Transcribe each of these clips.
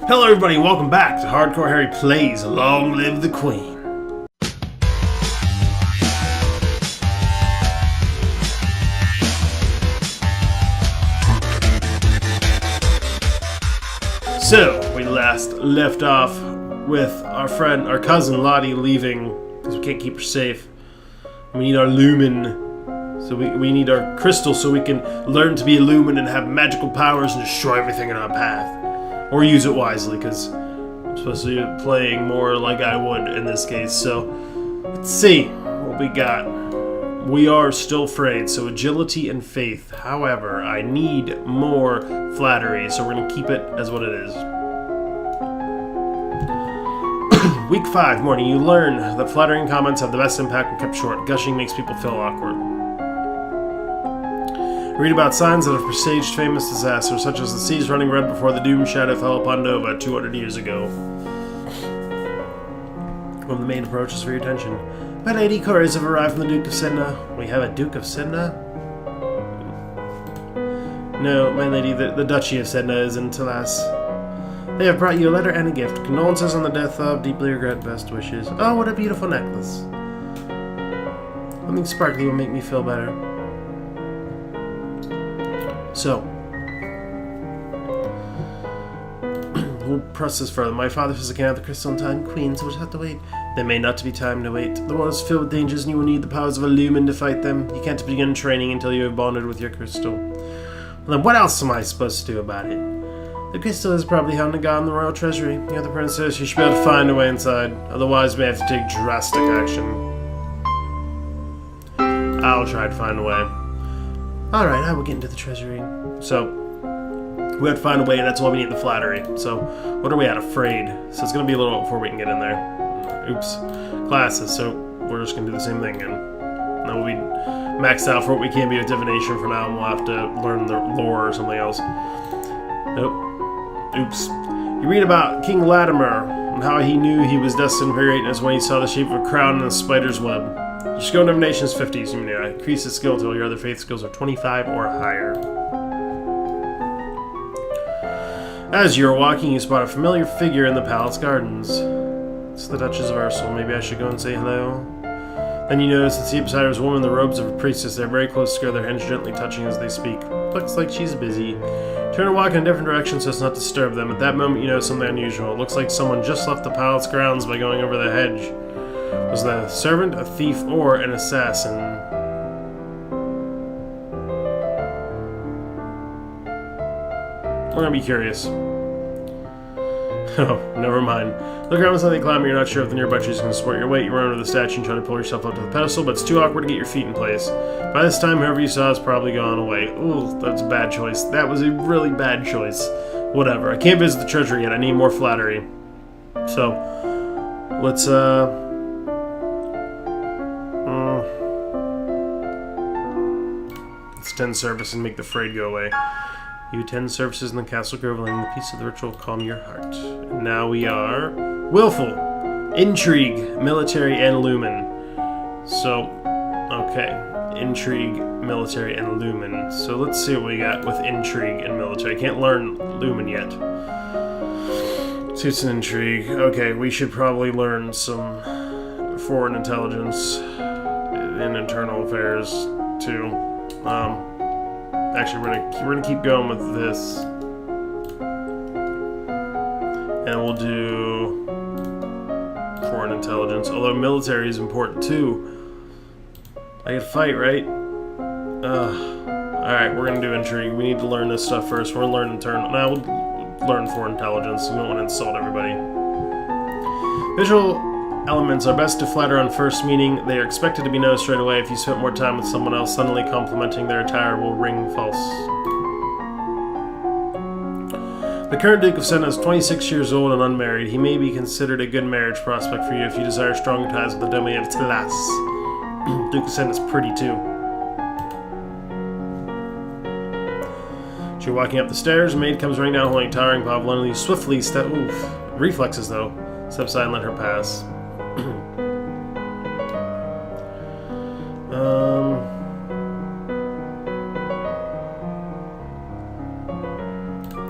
Hello everybody, welcome back to Hardcore Harry Plays Long Live the Queen. So, we last left off with our cousin Lottie leaving, because we can't keep her safe. We need our lumen, so we need our crystal so we can learn to be a lumen and have magical powers and destroy everything in our path. Or use it wisely, because I'm supposed to be playing more like I would in this case. So, let's see what we got. We are still afraid, so agility and faith. However, I need more flattery, so we're going to keep it as what it is. Week 5, morning. You learn that flattering comments have the best impact when kept short. Gushing makes people feel awkward. Read about signs that have presaged famous disasters, such as the seas running red before the doom shadow fell upon Nova 200 years ago. When the main approaches for your attention. My lady, couriers have arrived from the Duke of Senna. We have a Duke of Senna? No, my lady, the Duchy of Senna is in Talas. They have brought you a letter and a gift. Condolences on the death of, deeply regret, best wishes. Oh, what a beautiful necklace. Something sparkly will make me feel better. So, we'll press this further. My father says I can't have the crystal in time, Queen, so we'll just have to wait. There may not be time to wait. The world is filled with dangers and you will need the powers of a lumen to fight them. You can't begin training until you have bonded with your crystal. Well, then what else am I supposed to do about it? The crystal is probably held in God in the royal treasury. You're the princess, you should be able to find a way inside. Otherwise, we may have to take drastic action. I'll try to find a way. Alright, I will get into the treasury. So, we have to find a way, and that's why we need the flattery. So, what are we at? Afraid. So it's going to be a little before we can get in there. Oops. Classes, so we're just going to do the same thing again. Then we'll be maxed out for what we can be with divination for now, and we'll have to learn the lore or something else. Nope. Oops. You read about King Latimer, and how he knew he was destined for greatness when he saw the shape of a crown in a spider's web. Your skill in divination is 50, so you may increase the skill until your other faith skills are 25 or higher. As you are walking, you spot a familiar figure in the palace gardens. It's the Duchess of Ursel. Maybe I should go and say hello? Then you notice that seated beside her is a woman in the robes of a priestess. They're very close together, their hands gently touching as they speak. Looks like she's busy. Turn and walk in a different direction so as not to disturb them. At that moment, you notice something unusual. It looks like someone just left the palace grounds by going over the hedge. Was that a servant, a thief, or an assassin? We're gonna be curious. Oh, never mind. Look around with something climbing, you're not sure if the nearby tree is going to support your weight. You run over the statue and try to pull yourself up to the pedestal, but it's too awkward to get your feet in place. By this time, whoever you saw has probably gone away. Ooh, that's a bad choice. That was a really bad choice. Whatever. I can't visit the treasury yet. I need more flattery. So, let's, let's attend service and make the frayed go away. You attend services in the castle grove, letting the peace of the ritual calm your heart. And now we are willful, intrigue, military, and lumen. So, okay, intrigue, military, and lumen. So let's see what we got with intrigue and military. I can't learn lumen yet. Suits and intrigue. Okay, we should probably learn some foreign intelligence and internal affairs too. Actually, we're gonna keep going with this, and we'll do foreign intelligence. Although military is important too. I could fight, right? All right, we're gonna do intrigue. We need to learn this stuff first. We're gonna learn internal. Now we'll learn foreign intelligence. We don't want to insult everybody. Visual elements are best to flatter on first meeting. They are expected to be noticed right away. If you spent more time with someone else, suddenly complimenting their attire will ring false. The current Duke of Senna is 26 years old and unmarried. He may be considered a good marriage prospect for you if you desire strong ties with the domain of Talas. Duke of Senna is pretty too. As you're walking up the stairs, a maid comes running down holding a towering pavilion. You swiftly step... Oof. Reflexes, though. Step aside and let her pass.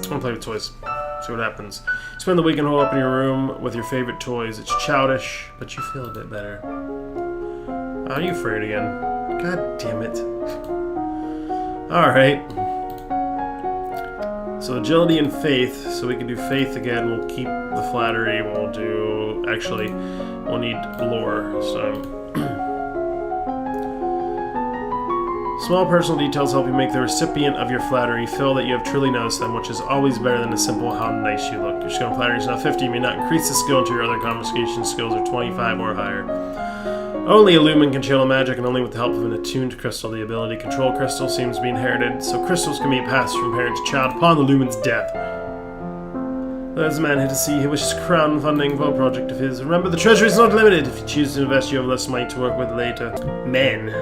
I'm gonna play with toys. See what happens. Spend the weekend hole up in your room with your favorite toys. It's childish, but you feel a bit better. Are you afraid again? God damn it. Alright. So agility and faith. So we can do faith again. We'll keep the flattery. We'll do... Actually, we'll need lore this time. Small personal details help you make the recipient of your flattery feel that you have truly noticed them, which is always better than a simple how nice you look. Your skill in flattery is now 50. You may not increase the skill until your other conversation skills are 25 or higher. Only a lumen can channel magic, and only with the help of an attuned crystal. The ability to control crystal seems to be inherited, so crystals can be passed from parent to child upon the lumen's death. There's a man here to see. He wishes crowdfunding for a project of his. Remember, the treasury is not limited. If you choose to invest, you have less money to work with later. Men.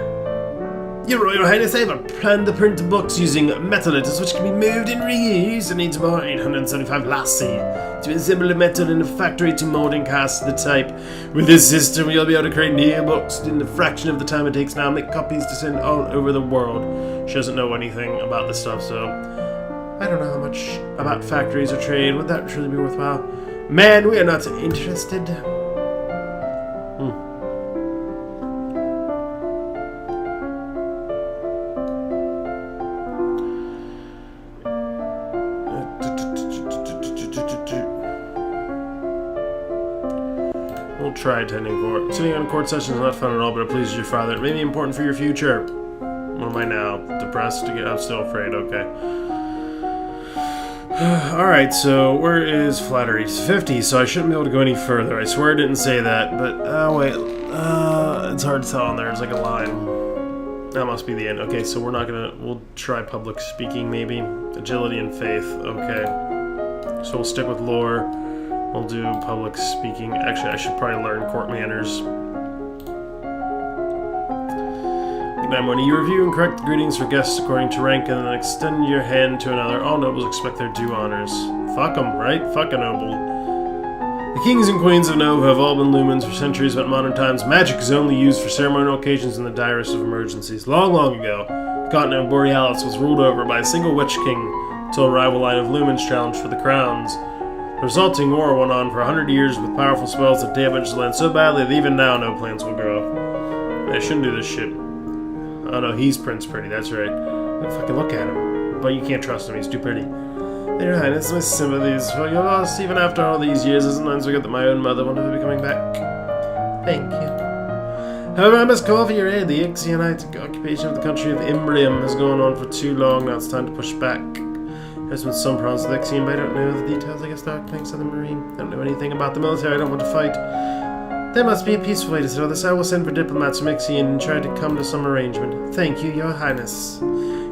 Your Royal Highness, I have planned to print books using metal letters which can be moved and reused. It needs about 875 lassie to assemble a metal in a factory to mold and cast the type. With this system, you'll be able to create new books in a fraction of the time it takes now. Make copies to send all over the world. She doesn't know anything about this stuff, so I don't know how much about factories or trade. Would that truly be worthwhile? Man, we are not interested. We'll try attending court. Sitting on court sessions is not fun at all, but it pleases your father. It may be important for your future. What am I now? Depressed? I'm still afraid. Okay. Alright, so where is flattery? It's 50, so I shouldn't be able to go any further. I swear I didn't say that, but wait. It's hard to tell on there. There's like a line. That must be the end. Okay, so we're not gonna... We'll try public speaking, maybe. Agility and faith. Okay. So we'll stick with lore. We'll do public speaking. Actually, I should probably learn court manners. Good night, morning. You review and correct the greetings for guests according to rank, and then extend your hand to another. All nobles expect their due honors. Fuck them, right? Fuck a noble. The kings and queens of Nova have all been lumens for centuries, but in modern times, magic is only used for ceremonial occasions in the direst of emergencies. Long, long ago, the continent of Borealis was ruled over by a single witch king until a rival line of lumens challenged for the crowns. The resulting war went on for 100 years with powerful spells that damaged the land so badly that even now no plants will grow. I shouldn't do this shit. Oh no, he's Prince Pretty, that's right. Fucking look at him. But you can't trust him, he's too pretty. Your Highness, my sympathies for your loss even after all these years. It sometimes forget that my own mother will never be coming back. Thank you. However, I must call for your aid. The Ixionite occupation of the country of Imbrium has gone on for too long. Now it's time to push back. There's been some problems with Ixion, but I don't know the details. I guess Dark Planks of the Marine. I don't know anything about the military. I don't want to fight. There must be a peaceful way to settle this. I will send for diplomats from Ixion and try to come to some arrangement. Thank you, Your Highness.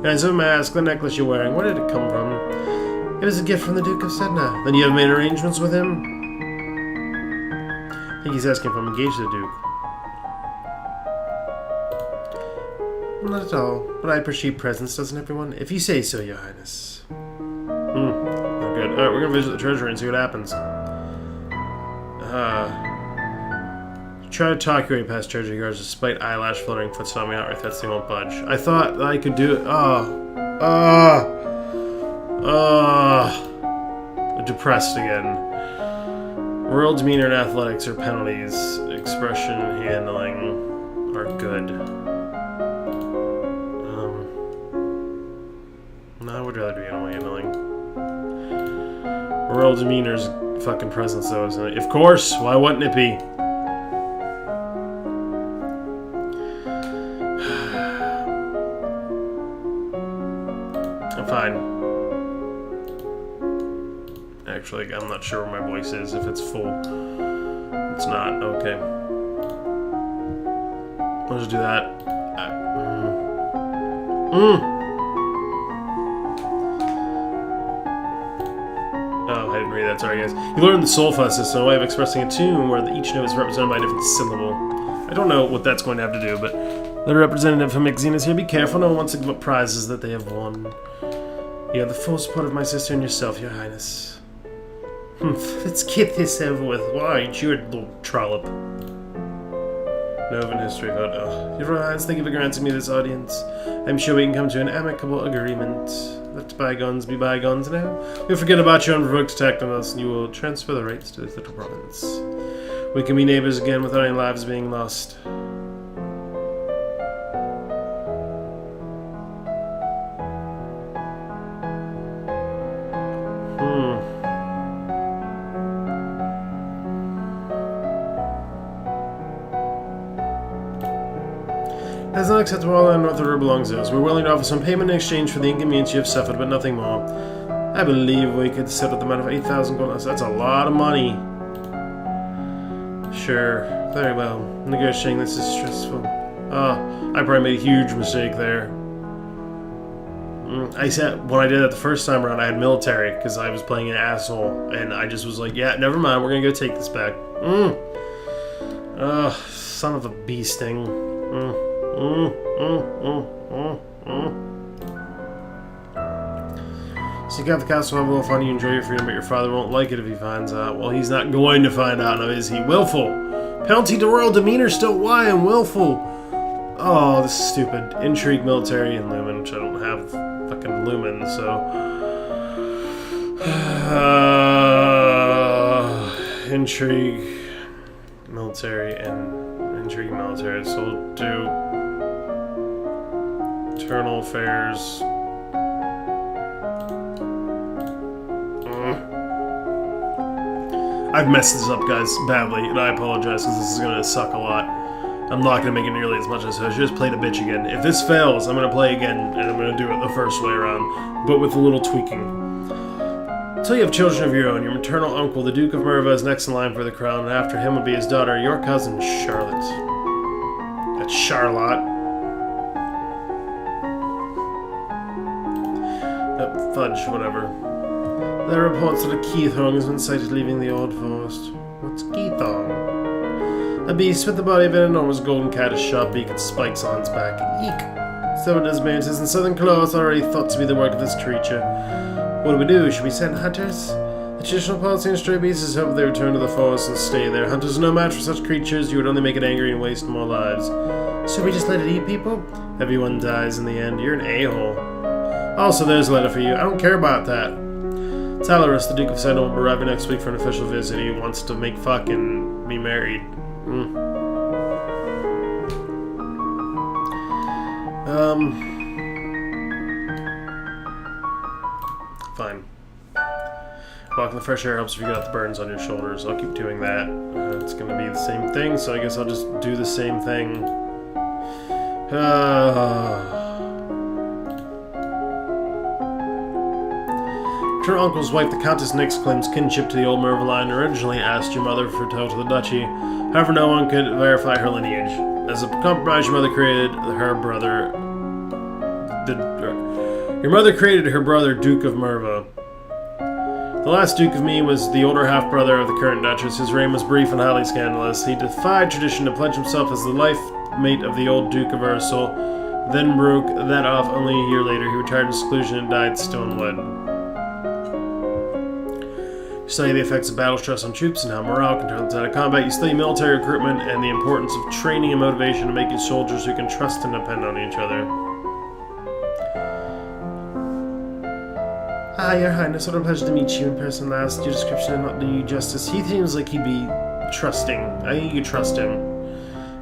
Guys, who may I ask, the necklace you're wearing, where did it come from? It was a gift from the Duke of Sedna. Then you have made arrangements with him? I think he's asking if I'm engaged to the Duke. Not at all, but I appreciate presents, doesn't everyone? If you say so, Your Highness. Not good. Alright, we're gonna visit the treasury and see what happens. Try to talk your way past treasury guards despite eyelash fluttering foot stomping out right, that's they won't budge. I thought I could do it. Depressed again. Royal demeanor and athletics are penalties. Expression and handling are good. No, I would rather be animal handling. Royal demeanor's fucking presence though, isn't it? Of course! Why wouldn't it be? I'm fine. Actually, I'm not sure where my voice is, if it's full. It's not, okay. I'll just do that. Oh, I didn't read that, sorry guys. You learn the solfa system, a way of expressing a tune where each note is represented by a different syllable. I don't know what that's going to have to do, but the representative from Ixien is here. Be careful, no one wants to give up prizes that they have won. You have the full support of my sister and yourself, Your Highness. Let's get this over with. Why aren't you a little trollop? Novan history photo. Your Royal Highness, thank you for granting me this audience. I'm sure we can come to an amicable agreement. Let bygones be bygones now. We'll forget about your unprovoked attack on us, and you will transfer the rights to this little province. We can be neighbors again without any lives being lost. That's not acceptable. All land north of the river belongs to us. We're willing to offer some payment in exchange for the inconvenience you have suffered, but nothing more. I believe we could settle the amount of 8,000 gold. That's a lot of money. Sure. Very well. Negotiating this is stressful. I probably made a huge mistake there. When I did that the first time around, I had military, because I was playing an asshole, and I just was like, yeah, never mind, we're gonna go take this back. Son of a bee sting. Seek out the castle, have a little fun, you enjoy your freedom, but your father won't like it if he finds out. Well, he's not going to find out, now is he? Willful! Penalty to royal demeanor, still why and willful! Oh, this is stupid. Intrigue, military, and lumen, which I don't have fucking lumen, so... intrigue, military, and... Intrigue, military, so we'll do... Internal affairs... I've messed this up, guys, badly, and I apologize because this is going to suck a lot. I'm not going to make it nearly as much as I should. I should just play the bitch again. If this fails, I'm going to play again, and I'm going to do it the first way around, but with a little tweaking. Until you have children of your own, your maternal uncle, the Duke of Merva, is next in line for the crown, and after him would be his daughter, your cousin, Charlotte. That's Charlotte. Fudge, whatever. There are reports that a Keithong has been sighted leaving the Old Forest. What's Keithong? A beast with the body of an enormous golden cat, a sharp beak, and spikes on its back. Eek! So it is, mates, and southern claws already thought to be the work of this creature. What do we do? Should we send hunters? The traditional policy in stray beasts is hope they return to the forest and stay there. Hunters are no match for such creatures. You would only make it angry and waste more lives. So we just let it eat people? Everyone dies in the end. You're an a-hole. Also, there's a letter for you. I don't care about that. Talarus, the Duke of Sandal, will be arriving next week for an official visit. He wants to make fuck and be married. Fine. Walking the fresh air helps if you got the burdens on your shoulders. I'll keep doing that. It's gonna be the same thing, so I guess I'll just do the same thing. Her uncle's wife, the Countess Nyx, claims kinship to the old Merva line, originally asked your mother for title to the duchy. However, no one could verify her lineage. As a compromise, your mother created her brother... Your mother created her brother, Duke of Merva. The last Duke of Me was the older half-brother of the current Duchess. His reign was brief and highly scandalous. He defied tradition to pledge himself as the life mate of the old Duke of Ursul, then broke that off only a year later. He retired in seclusion and died stonewed. You study the effects of battle stress on troops and how morale can turn the tide of combat. You study military recruitment and the importance of training and motivation to make you soldiers who can trust and depend on each other. Ah, Your Highness, what a pleasure to meet you in person last. Your description did not do you justice. He seems like he'd be trusting. I think you could trust him.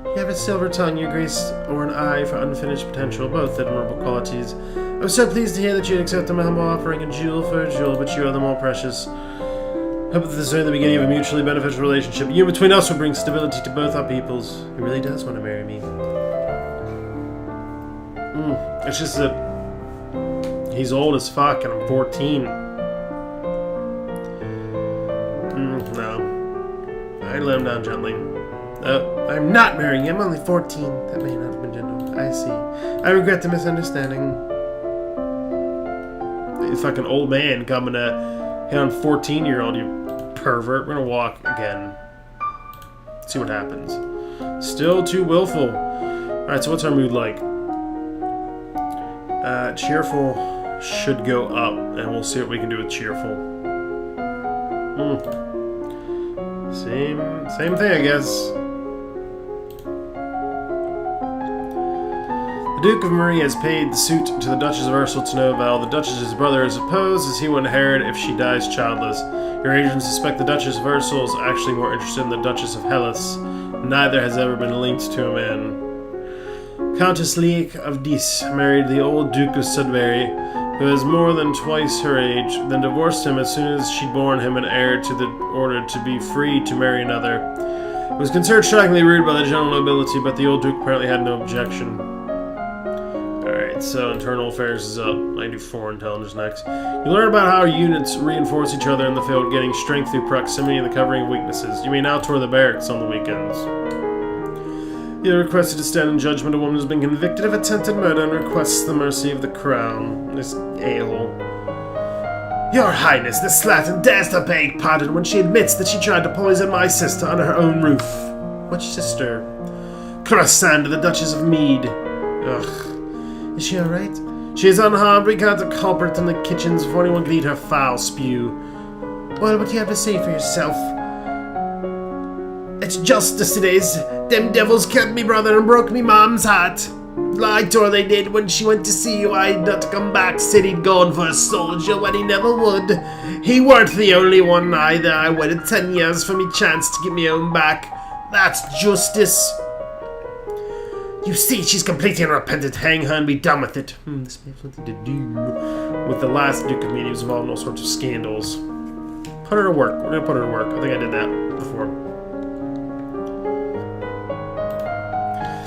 You have a silver tongue, your grace, or an eye for unfinished potential, both admirable qualities. I was so pleased to hear that you'd accept my humble offering, a jewel for a jewel, but you are the more precious. Hope that this is only the beginning of a mutually beneficial relationship. You between us will bring stability to both our peoples. He really does want to marry me. It's just that he's old as fuck and I'm 14. No. I let him down gently. I'm not marrying you. I'm only 14. That may not have been gentle. I see. I regret the misunderstanding. A fucking old man coming to hit on 14-year-old, you pervert. We're gonna walk again. See what happens. Still too willful. Alright, so what's our mood like? Cheerful should go up, and we'll see what we can do with cheerful. Same thing, I guess. The Duke of Marie has paid the suit to the Duchess of Ursel to Novel. The Duchess's brother is opposed, as he will inherit if she dies childless. Your agents suspect the Duchess of Ursel is actually more interested in the Duchess of Hellas. Neither has ever been linked to a man. Countess Leek of Dis married the old Duke of Sudbury, who is more than twice her age, then divorced him as soon as she'd borne him an heir to the order to be free to marry another. It was considered shockingly rude by the general nobility, but the old Duke apparently had no objection. Alright, so internal affairs is up. I do foreign intelligence next. You learn about how units reinforce each other in the field, getting strength through proximity and the covering of weaknesses. You may now tour the barracks on the weekends. You are requested to stand in judgment. A woman has been convicted of attempted murder and requests the mercy of the crown. This a-hole. Your Highness, the slattern dares to beg pardon when she admits that she tried to poison my sister on her own roof. Which sister? Crossander, the Duchess of Mead. Ugh. Is she alright? She is unharmed. We got a culprit in the kitchens before anyone could eat her foul spew. Well, what do you have to say for yourself? It's justice it is. Them devils kept me brother and broke me mom's heart. Lied to her they did when she went to see you. I'd not to come back, said he'd gone for a soldier when he never would. He weren't the only one either. I waited 10 years for me chance to get me own back. That's justice. You see, she's completely unrepentant. Hang her and be done with it. This may have something to do with the last Duke of Mead. He was involved in all sorts of scandals. Put her to work. We're gonna put her to work. I think I did that before.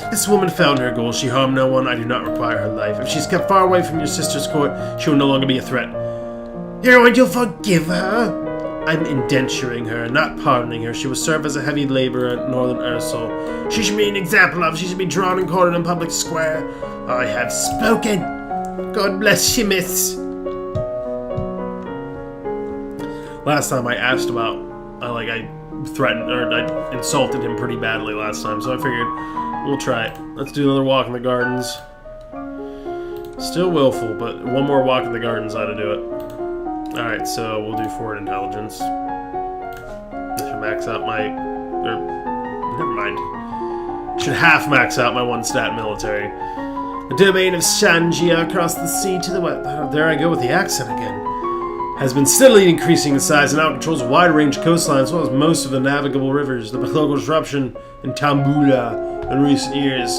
This woman found her goal. She harmed no one. I do not require her life. If she's kept far away from your sister's court, she will no longer be a threat. You're going to forgive her? I'm indenturing her, not pardoning her. She will serve as a heavy laborer at Northern Ursel. She should be an example of. She should be drawn and quartered in public square. I have spoken. God bless you, miss. Last time I asked about, I threatened, or I insulted him pretty badly last time, so I figured we'll try it. Let's do another walk in the gardens. Still willful, but one more walk in the gardens ought to do it. Alright, so we'll do forward intelligence. This should max out my... never mind. Should half max out my one stat military. The domain of Shangia across the sea to the west. There I go with the accent again. Has been steadily increasing in size and now controls a wide range of coastline as well as most of the navigable rivers. The local disruption in Tambula in recent years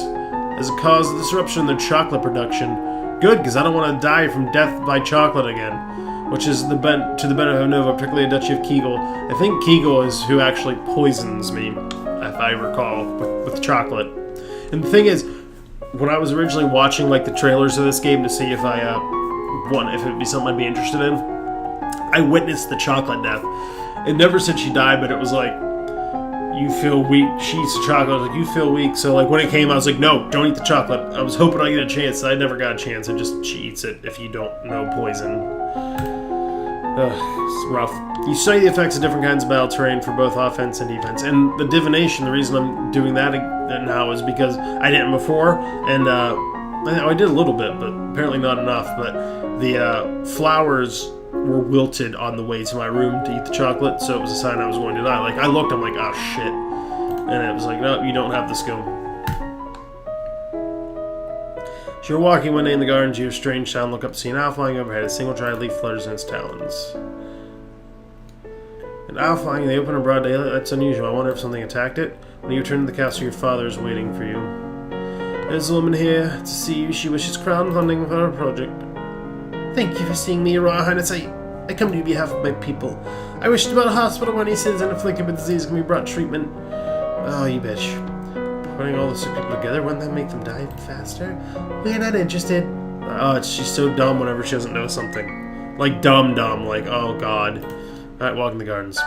has caused a disruption in their chocolate production. Good, because I don't want to die from death by chocolate again. Which is to the benefit of Nova, particularly a Duchy of Kegel. I think Kegel is who actually poisons me, if I recall, with chocolate. And the thing is, when I was originally watching the trailers of this game to see if if it'd be something I'd be interested in, I witnessed the chocolate death. It never said she died, but it was like, you feel weak. She eats the chocolate. I was like, you feel weak. So when it came, I was like, no, don't eat the chocolate. I was hoping I'd get a chance. I never got a chance. She eats it if you don't know poison. It's rough. You study the effects of different kinds of battle terrain for both offense and defense. And the divination, the reason I'm doing that now is because I didn't before, and I did a little bit, but apparently not enough. But the flowers were wilted on the way to my room to eat the chocolate, so it was a sign I was going to die. I looked, I'm like, oh shit. And it was like, no, you don't have the skill. As you were walking one day in the gardens, you hear a strange sound. Look up to see an owl flying overhead. A single dried leaf flutters in its talons. An owl flying in the open and broad daylight? That's unusual. I wonder if something attacked it. When you return to the castle, your father is waiting for you. There's a woman here to see you. She wishes crown funding for her project. Thank you for seeing me, Your Royal Highness. I come to you on behalf of my people. I wish to build a hospital where any citizen afflicted with disease can be brought treatment. Oh, you bitch. Putting all the sick people together, wouldn't that make them die faster? We're not interested. Oh, she's so dumb whenever she doesn't know something. Dumb, oh god. Alright, walk in the gardens.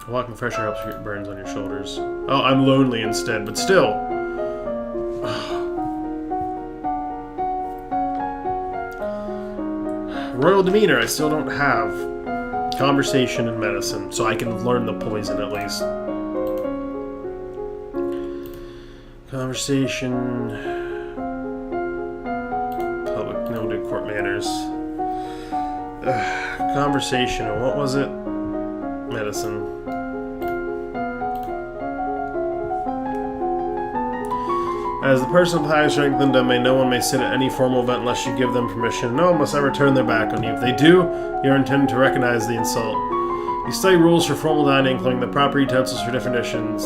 Walking fresh air helps your burns on your shoulders. Oh, I'm lonely instead, but still. Royal demeanor, I still don't have. Conversation and medicine, so I can learn the poison at least. Conversation. Public, no, do court manners. Conversation, and what was it? Medicine. As the person of highest rank than them, no one may sit at any formal event unless you give them permission. No one must ever turn their back on you. If they do, you are intended to recognize the insult. You study rules for formal dining, including the proper utensils for different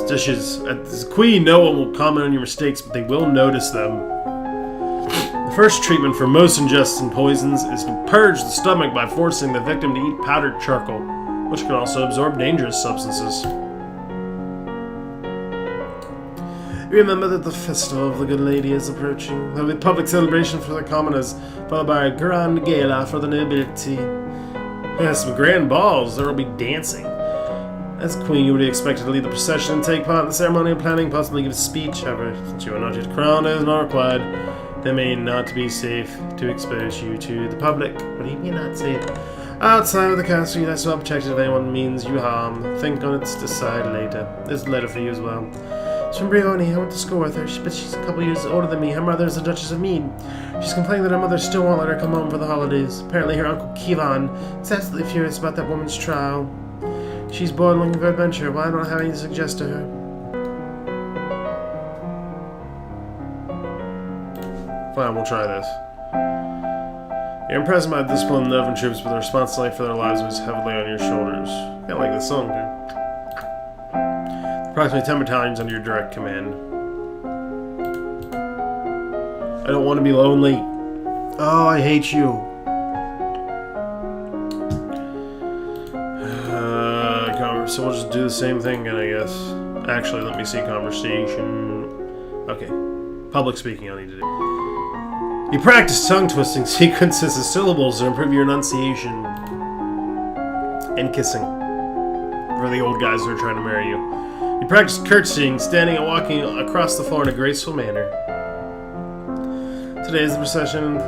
dishes. As queen, no one will comment on your mistakes, but they will notice them. The first treatment for most injustice and poisons is to purge the stomach by forcing the victim to eat powdered charcoal, which can also absorb dangerous substances. Remember that the festival of the Good Lady is approaching. There will be public celebration for the commoners, followed by a grand gala for the nobility. Yes, some grand balls. There will be dancing. As queen, you would be expected to lead the procession and take part in the ceremonial planning, possibly give a speech. However, since you are not yet crowned, it is not required. They may not be safe to expose you to the public. What do you mean not safe? Outside of the castle, you're not well protected if anyone means you harm. Think on it, decide later. There's a letter for you as well. It's from Brioni. I went to school with her, but she's a couple years older than me. Her mother is the Duchess of Mead. She's complaining that her mother still won't let her come home for the holidays. Apparently her uncle Kivan is absolutely furious about that woman's trial. She's bored looking for adventure. Well, I don't have anything to suggest to her. Fine, we'll try this. You're impressed by the discipline of the Elven troops, but the responsibility for their lives was heavily on your shoulders. I like this song, dude. Approximately 10 battalions under your direct command. I don't want to be lonely. Oh, I hate you. So we'll just do the same thing again, I guess. Actually, let me see conversation. Okay. Public speaking I need to do. You practice tongue-twisting sequences of syllables to improve your enunciation. And kissing. For the old guys who are trying to marry you. You practice curtsying, standing and walking across the floor in a graceful manner. Today is the procession and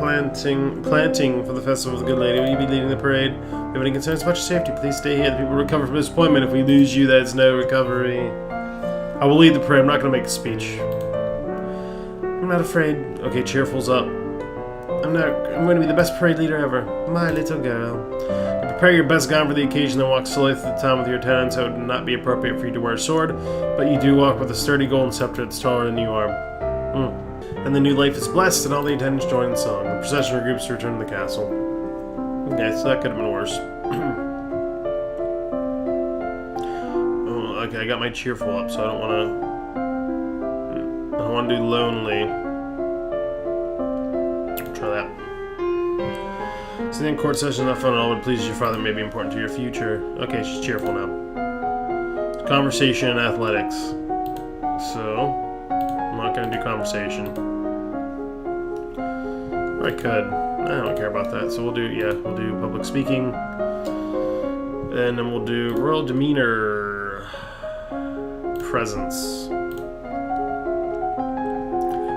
planting for the Festival of the Good Lady. Will you be leading the parade? If you have any concerns about your safety, please stay here. The people will recover from disappointment. If we lose you, that's no recovery. I will lead the parade. I'm not going to make a speech. I'm not afraid. Okay, cheerful's up. I'm going to be the best parade leader ever. My little girl. You prepare your best gown for the occasion, then walk slowly through the town with your attendants. It would not be appropriate for you to wear a sword, but you do walk with a sturdy golden scepter that's taller than you are. And the new life is blessed, and all the attendants join in song. The procession regroups to return to the castle. Okay, so that could have been worse. Oh, okay, I got my cheerful up, so I don't want to do lonely. Try that. So the court session is not fun at all, but pleases your father may be important to your future. Okay, she's cheerful now. Conversation and athletics. So, I'm not going to do conversation. I could. I don't care about that. So we'll do public speaking. And then we'll do royal demeanor. Presence.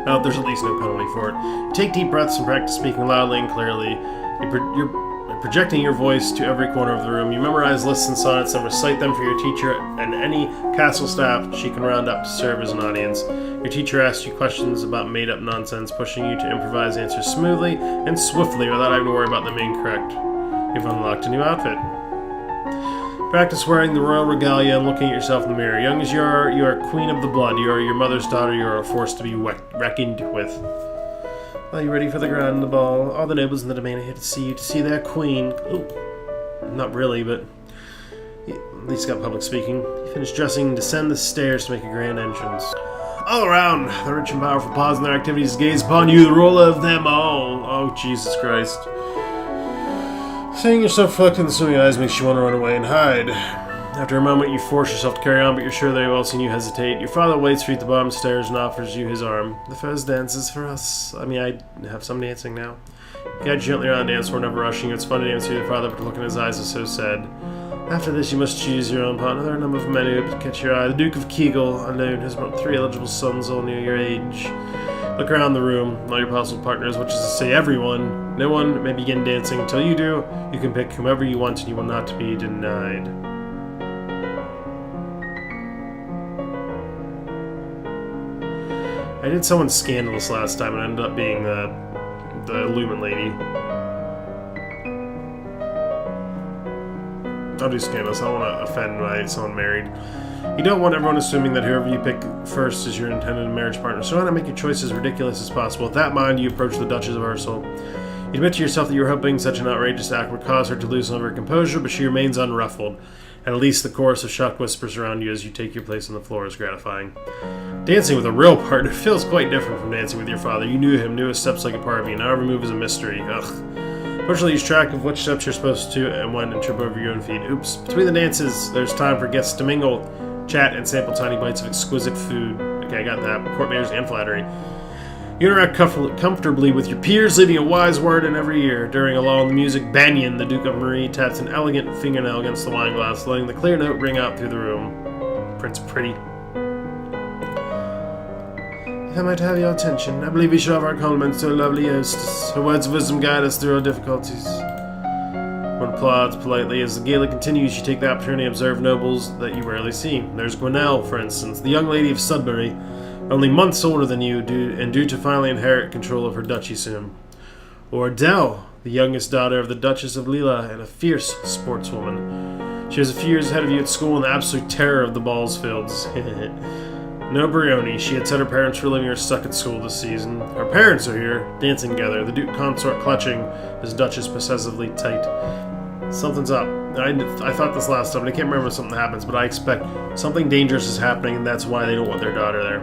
Now, there's at least no penalty for it. Take deep breaths and practice speaking loudly and clearly. You're projecting your voice to every corner of the room. You memorize lists and sonnets and recite them for your teacher and any castle staff she can round up to serve as an audience. Your teacher asks you questions about made-up nonsense, pushing you to improvise answers smoothly and swiftly without having to worry about them being correct. You've unlocked a new outfit. Practice wearing the royal regalia and looking at yourself in the mirror. Young as you are queen of the blood. You are your mother's daughter. You are a force to be reckoned with. Are you ready for the grand ball? All the nobles in the domain are here to see their queen. Ooh, not really, but at least got public speaking. You finish dressing and descend the stairs to make a grand entrance. All around, the rich and powerful pause in their activities gaze upon you, the ruler of them all. Oh, Jesus Christ. Seeing yourself reflected in the swimming eyes makes you want to run away and hide. After a moment, you force yourself to carry on, but you're sure they've all seen you hesitate. Your father waits for you at the bottom stairs and offers you his arm. The first dance is for us. I mean, I have some dancing now. You guide gently around the dance floor, never rushing you. It's fun to dance with your father, but the look in his eyes is so sad. After this, you must choose your own partner. There are a number of men who catch your eye. The Duke of Kegel alone has about 3 eligible sons all near your age. Look around the room, all your possible partners, which is to say everyone. No one may begin dancing until you do. You can pick whomever you want and you will not be denied. I did someone scandalous last time and ended up being the Lumen lady. I'll do scandalous. I don't want to offend someone married. You don't want everyone assuming that whoever you pick first is your intended marriage partner, so you want to make your choice as ridiculous as possible. With that in mind, you approach the Duchess of Ursel. You admit to yourself that you were hoping such an outrageous act would cause her to lose some of her composure, but she remains unruffled. At least the chorus of shocked whispers around you as you take your place on the floor is gratifying. Dancing with a real partner feels quite different from dancing with your father. You knew him, knew his steps like a part of you, now every move is a mystery. Ugh. Fortunately, you lose track of which steps you're supposed to and when and trip over your own feet. Oops. Between the dances, there's time for guests to mingle, chat, and sample tiny bites of exquisite food. Okay, I got that. Court manners and flattery. You interact comfortably with your peers, leaving a wise word in every ear. During a lull in the music, Banyan, the Duke of Marie, taps an elegant fingernail against the wine glass, letting the clear note ring out through the room. Prince Pretty. If I might have your attention, I believe we should have our compliments to our lovely hostess. Her words of wisdom guide us through our difficulties. One applauds politely. As the gala continues, you take the opportunity to observe nobles that you rarely see. There's Gwenelle, for instance, the young lady of Sudbury, only months older than you, due to finally inherit control of her duchy soon. Or Adele, the youngest daughter of the Duchess of Lila and a fierce sportswoman. She was a few years ahead of you at school and the absolute terror of the balls fields. No Brioni. She had said her parents were leaving her stuck at school this season. Her parents are here, dancing together, the Duke consort clutching his Duchess possessively tight. Something's up. I thought this last time, and I can't remember if something happens, but I expect something dangerous is happening, and that's why they don't want their daughter there.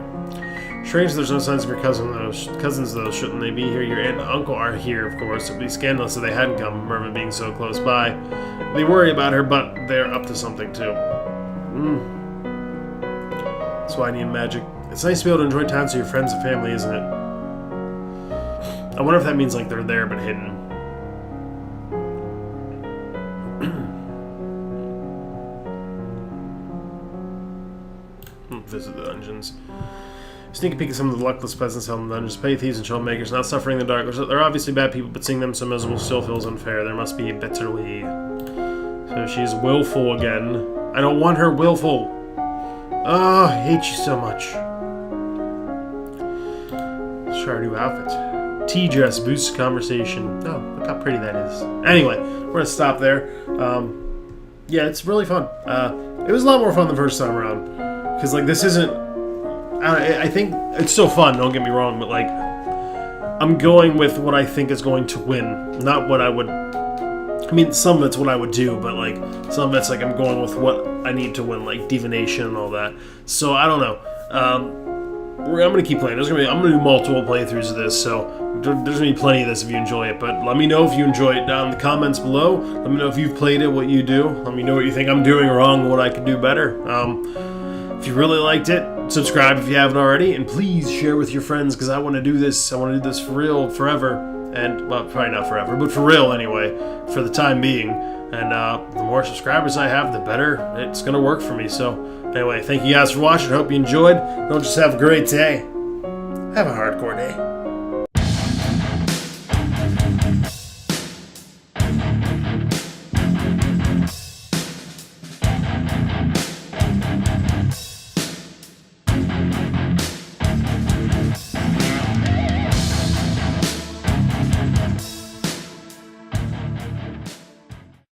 Strange there's no signs of your cousins, though. Shouldn't they be here? Your aunt and uncle are here, of course. It would be scandalous if they hadn't come, Mervyn being so close by. They worry about her, but they're up to something, too. That's why I need magic. It's nice to be able to enjoy times with your friends and family, isn't it? I wonder if that means, like, they're there but hidden. Visit the dungeons. Sneak a peek at some of the luckless peasants held in the dungeons. Petty thieves and troublemakers, not suffering in the dark. They're obviously bad people, but seeing them so miserable still feels unfair. There must be a better way. So she's willful again. I don't want her willful. Oh, I hate you so much. Let's try our new outfit. Tea dress boosts conversation. Oh, look how pretty that is. Anyway, we're gonna stop there. Yeah, it's really fun. It was a lot more fun the first time around. Because, like, this isn't... I think it's still fun, don't get me wrong, but, like, I'm going with what I think is going to win. Not what I would... I mean, some of it's what I would do, but, like, some of it's, like, I'm going with what I need to win, like, divination and all that. So, I don't know. I'm going to keep playing. I'm going to do multiple playthroughs of this, so there's going to be plenty of this if you enjoy it. But let me know if you enjoy it down in the comments below. Let me know if you've played it, what you do. Let me know what you think I'm doing wrong and what I could do better. If you really liked it, subscribe if you haven't already, and please share with your friends, because I want to do this. I want to do this for real, forever, and, well, probably not forever, but for real anyway, for the time being. And the more subscribers I have, the better it's going to work for me. So, anyway, thank you guys for watching. I hope you enjoyed. Don't just have a great day. Have a hardcore day.